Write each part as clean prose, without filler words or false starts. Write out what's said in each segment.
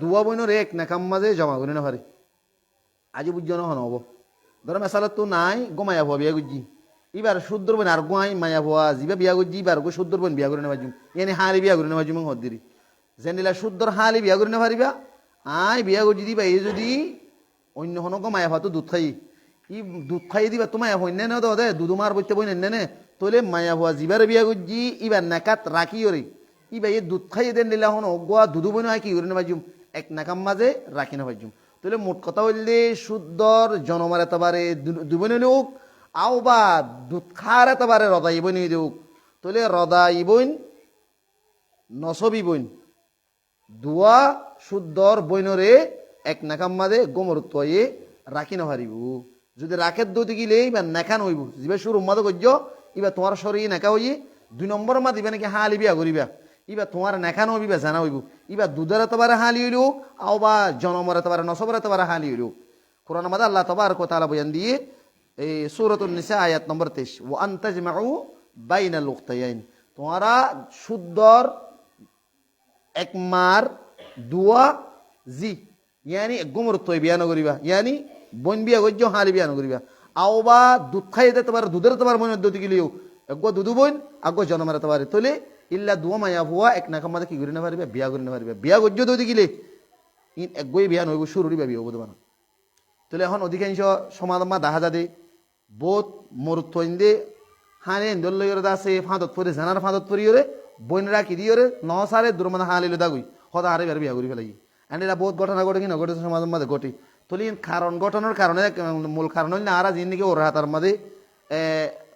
দুয়া বইনের এক নাকাম মাঝে জমা করি না পারি আজি বুঝছো না হন হব ধরো মেসালত তো নাই গো মায়া ভুয়া বিয়া করছি এবার শুদ্ধর বোন আর গোয়াই মায়া ভুয়া যিবা বিয়া করছি এবার গো শুদ্ধর বোন বিয়া করে না পারছি এনে হালি বিয়া করে না পারছি হদ দিরি যেনিলা শুদ্ধর হালি বিয়া করে না পারিবা আই বিয়া করছি দিবা এই যদি অন্য হন গো মায়া ভুয়া তো দুধ খাই ই দুধ খাই দিবা তো মায়া হইনে না তো দে দুধুমার বইতে বই নেন নে তোলে মায়া ভুয়া যিবার বিয়া করছি এবার নাকাত রাখি ওরে ইবা এই দুধ খাইয়ে দেন নিলা হন গোয়া দুধু বই কি করে না পারছুম এক নাকাম মাঝে রাখি না পারছুম তাহলে মোট কথা বললে শুদ্ধর জনমার এতবারে দুবনে লোক আও বা দুধ খার এতবারে রদা ইবন দেউক তাহলে রদা ইবন নসবি বইন দুয়া শুদ্ধর বইনরে এক নাকাম মাঝে গোমর তয়ে রাখি না পারিব যদি রাখের দৌতে গিলে বা নেখান হইব যিবা সুর উম্মাদ করছ ইবা তোমার শরীর নেকা হইয়ে 2 নম্বর মা দিবে নাকি হালি বিয়া করিবা ইবা তোমার নেখানো হইবা জানা হইব ইবা দুধের এতবারে হালি হইল আও বা জনমর এতবারে নসবর এতবারে হালি হইল কোরআন মাদা আল্লাহ তাবারক ওয়া তাআলা বয়ান দিয়ে এই সূরাতুন নিসা আয়াত নম্বর 23 ওয়া আন তাজমাউ বাইনাল উখতায়াইন তোমরা শুদ্ধর একমার দুয়া জি ইয়ানি গুমর তৈ বিয়া নগরিবা ইয়ানি বন বিয়া গজ্জ হালি বিয়া নগরিবা আও বা দুধ খাইতে তোমার দুধের তোমার মনে দতি গিলিও একগো দুধু বইন আগো জনমর এতবারে তলে ইল্লা দুয়া মায়া ভুয়া এক নাকাম মাঝে কি করে না পারিবা বিয়া করে না পারিবা বিয়া গজ্জ দতি গিলে ইন একগই বিয়া নইব শুরুরি বিয়া হবো তোমার তাহলে এখন অধিকাংশ সমাজমা দেখা যাবে বোধ মরুত দে হানে দল্লইরে আছে ফাঁদত পরে জানার ফাঁদত পরিয়রে বইনরা কি দিয়রে ন সারে দুরমানা হালিলে দাগুই হদা হারে বের বিয়া করি ফেলাই এন্ড এরা বহুত ঘটনা ঘটে কি না ঘটে সমাজের মাঝে ঘটে তাহলে কারণ ঘটনার কারণে মূল কারণ হইল না আর জিন নাকি ওর হাতার মাঝে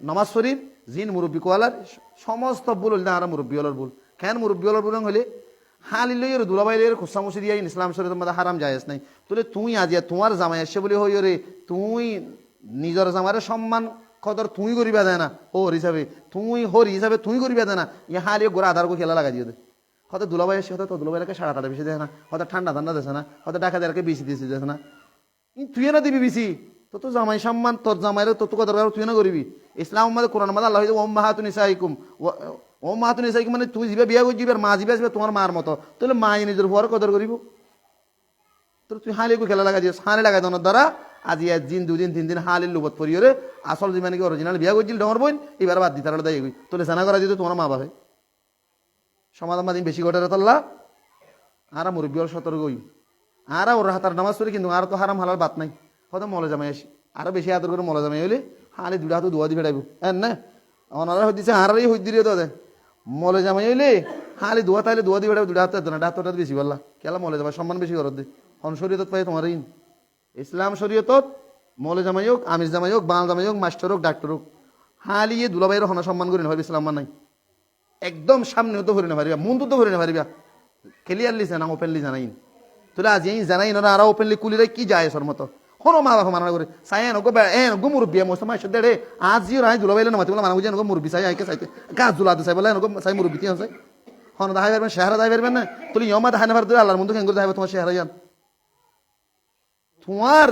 নমাজ শরীফ জিন মুরব্বী কোয়ালার সমস্ত ভুল হইল না আর মুরব্বী হলার ভুল কেন মুরব্বী হলার ভুল হইলে হালি লইয়ের দুলাবাই লইয়ের খুসামুসি দিয়ে ইসলাম শরীরের মধ্যে হারাম জায়েজ নাই তাহলে তুই আজিয়া তোমার জামাই আসছে বলে হই রে তুই নিজের জামাইয়ের সম্মান কদর তুই করিবা দেয় না ওর হিসাবে তুই হর হিসাবে তুই করিবা দেয় না ইয়ে হালি গোড়া আধার করে খেলা লাগা দিয়ে দে হয়তো দুলাবাই আসছে হয়তো দুলাবাইকে সাড়া টাড়া বেশি দেয় না হয়তো ঠান্ডা ঠান্ডা দেছে না হয়তো ডাকা দেয়ারকে বেশি দিয়েছি দেছে না তুই না দিবি বেশি তো তো জামাই সম্মান তোর জামাইয়ের তো কদর তুই না করিবি ইসলাম মাদে কোরআন মাদে আল্লাহ ওম মাহাতুন ইসাইকুম ওম মাহাতুন ইসাইকুম মানে তুই যাবে বিয়া করছিস মা যাবে আসবে তোমার মার মতো তাহলে মা নিজের হওয়ার কদর করিব তো তুই হালিকে খেলা লাগা দিস হালি লাগাই দেওয়ার দ্বারা আজি 1 দিন 2 দিন 3 দিন হালির লোবত পরিয়রে আসল জীবনে কি অরিজিনাল বিয়া করছিল ডমর বইন এবার বাদ দিতে তারা দেয় তোলে জানা করা দিত তোমার মা বাবা সমাধান মাদিন বেশি ঘটে তাল্লা আর মুরব্বী সতর্ক হই আর ওর হাতার নামাজ পড়ি কিন্তু আর তো হারাম হালাল বাত নাই হয়তো মলে জামাই আসি আরো বেশি আদর করে মলে জামাই হইলে হালি দুটা হাতে দোয়া দি ফেরাইব হ্যাঁ না ওনারা হইতেছে হারারই হই দিয়ে তো মলে জামাই হইলে হালি দোয়া তাইলে দোয়া দি ফেরাইব দুটা হাতে না হাতটা বেশি বললা কেলা মলে জামাই সম্মান বেশি করত দে হন শরীয়ত পাই তোমার ইসলাম শরীয়তত মলে জামাই হোক আমির জামাই হোক বাল জামাই হোক মাস্টার হোক ডাক্তার হোক হালিয়ে দুলাবাইয়ের হনা সম্মান করে নেবার ইসলাম নাই একদম সামনে তো ধরে না পারিবা মন তো ধরে না পারিবা ক্লিয়ারলি জানা ওপেনলি জানাই তোলে আজ এই জানাই না আর ওপেনলি কুলিরে কি যায় সর মতো হনো মা বাবা মানা করে সাই এন গো মুরব্বী মোস্ত মাই সদে রে আজ জিও রাই দুলাবাইলে না মাতি বলে মানা বুঝে এনগো মুরব্বী সাই আইকে সাইতে গাছ দুলাতে সাই বলে এনগো সাই মুরব্বী তিন সাই হন দাহাই পারবেন শেহরা দাহাই পারবেন না তুলি ইয়মা দাহাই না পারবে আল্লাহর মধ্যে কেন দাহাই তোমার শেহরা যান তোমার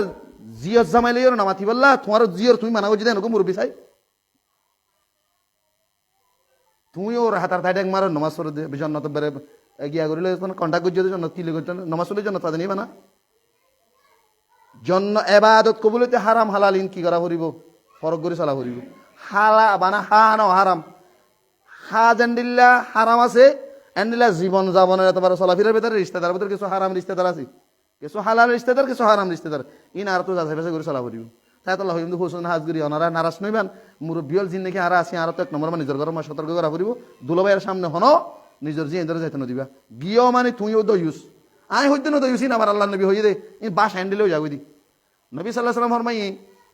জিয়র জামাইলে না মাতি বললা তোমার জিয়র তুমি মানা বুঝে এনগো মুরব্বী সাই তুমি ওর হাতার তাই মারো নমাজ পড়ে দে জন্নত বেড়ে গিয়া করিলে কন্টাক্ট করছে জন্নত কি লেগে নমাজ পড়লে জন্নত তাদের নিবা না জন্য এবাদত কবুলতে হারাম হালাল ইন কি করা করিব ফরক করে চলা করিব হালা বানা হা ন হারাম হা জান্ডিল্লা হারাম আছে এন্ডিল্লা জীবন যাপনের এতবার চলাফেরার ভেতরে রিস্তেদার ভেতরে কিছু হারাম রিস্তেদার আছে কিছু হালাল রিস্তেদার কিছু হারাম রিস্তেদার ইন আর তো যাচাই বাছাই করে চলা করিব তাই তো কিন্তু হোসেন হাজগুড়ি ওনারা নারাজ নইবেন মুরব্বীল জিন নাকি হারা আসি আর তো 1 নম্বর নিজের ঘর সতর্ক করা করিব দুলাভাইয়ের সামনে হনো নিজের যে এদের যাইতে নদিবা গিয়েও মানে তুইও দইউস আই হইতে ন দইউসি না আমার আল্লাহ নবী হইয়ে দে বাস হ্যান্ডেলেও যাবি দি নবী সাল্লাল্লাহু আলাইহি ওয়াসাল্লাম ফরমাই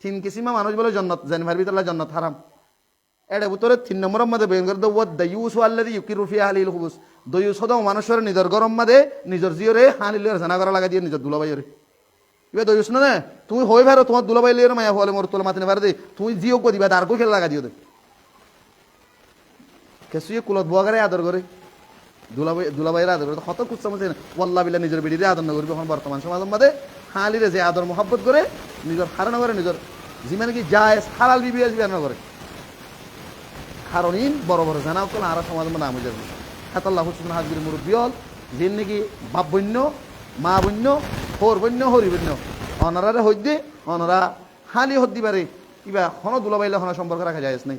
3 কিসিমা মানুষ বলে জান্নাত জানভার ভিতরে জান্নাত হারাম এডে ভিতরে 3 নম্বরের মধ্যে বেন করে ওয়াদ দাইউস আল্লাযী ইউকিরু ফি আহলিল খুবুস দইউস হদা মানুষের নিজের ঘরের মধ্যে নিজের জিওরে হালিলের জানা করা লাগা দিয়ে নিজের দুলাভাইয়ের ইবে দইউস না তুমি হই ভারো তোমার দুলাভাইলের মায়া হলে মোর তোলা মাথনে পারে দে তুমি জিও কো দিবা দারকো খেলা লাগা দিও দে কেসুয়ে কুলত বুয়াগারে আদর করে দুলাভাইয়ের আদর করে কত কুচ্ছা মধ্যে ওয়াল্লাহ বিল্লাহ নিজের বেডিরে আদর না করবে এখন বর্তমান সমাজের মধ্যে হালিরে যে আদর মোহাব্বত করে নিজের হারানো করে নিজের জিমানে কি যায় হালাল বিবি আসবে না করে কারণ ইন বড় বড় জানাও কল আর সমাজের মধ্যে আমি যাবে হাতাল্লাহ হুসেন হাজগির মুরব্বী হল যিনি নাকি বাপ বন্য মা বন্য হর বন্য হরি বন্য অনারারে হইদে অনারা হালি হদ্দি পারে কিবা হন দুলাবাইলে হন সম্পর্ক রাখা যায় নাই